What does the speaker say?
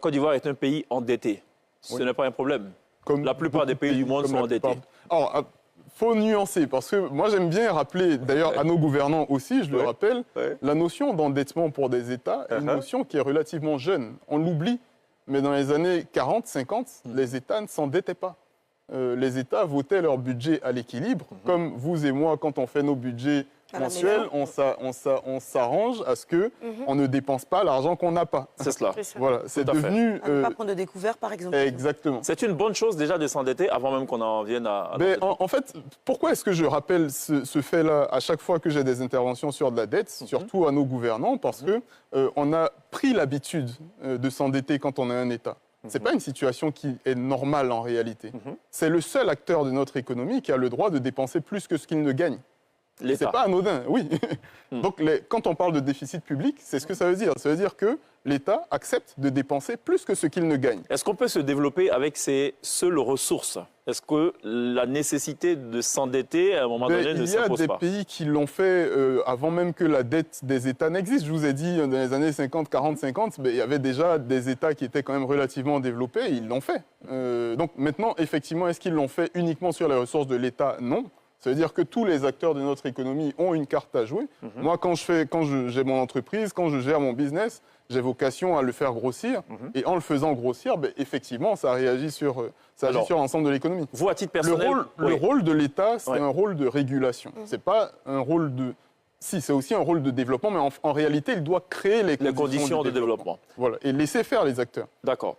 Côte d'Ivoire est un pays endetté. Ce n'est pas un problème. La plupart des pays du monde sont endettés. Alors, faut nuancer, parce que moi j'aime bien rappeler, d'ailleurs à nos gouvernants aussi, je le rappelle, la notion d'endettement pour des États est une notion qui est relativement jeune. On l'oublie, mais dans les années 40, 50, les États ne s'endettaient pas. Les États votaient leur budget à l'équilibre, comme vous et moi, quand on fait nos budgets mensuels, on s'arrange à ce qu'on ne dépense pas l'argent qu'on n'a pas. C'est cela. Voilà, c'est devenu... ne pas prendre de découvert, par exemple. Exactement. C'est une bonne chose déjà de s'endetter avant même qu'on en vienne à en fait, pourquoi est-ce que je rappelle ce fait-là à chaque fois que j'ai des interventions sur de la dette, surtout à nos gouvernants? Parce que on a pris l'habitude de s'endetter quand on est un État. Ce n'est pas une situation qui est normale en réalité. C'est le seul acteur de notre économie qui a le droit de dépenser plus que ce qu'il ne gagne. C'est pas anodin, oui. Donc, quand on parle de déficit public, c'est ce que ça veut dire. Ça veut dire que l'État accepte de dépenser plus que ce qu'il ne gagne. Est-ce qu'on peut se développer avec ses seules ressources? Est-ce que la nécessité de s'endetter, à un moment donné, ne s'impose pas? Il y a des pays qui l'ont fait avant même que la dette des États n'existe. Je vous ai dit, dans les années 50, 40, 50, il y avait déjà des États qui étaient quand même relativement développés. Ils l'ont fait. Donc maintenant, effectivement, est-ce qu'ils l'ont fait uniquement sur les ressources de l'État? Non. Ça veut dire que tous les acteurs de notre économie ont une carte à jouer. Moi, quand j'ai mon entreprise, quand je gère mon business, j'ai vocation à le faire grossir. Et en le faisant grossir, effectivement, ça réagit sur l'ensemble de l'économie. Vous, à titre personnel... Le rôle de l'État, c'est un rôle de régulation. C'est pas un rôle de... Si, c'est aussi un rôle de développement, mais en réalité, il doit créer les conditions de développement. Voilà, et laisser faire les acteurs. D'accord.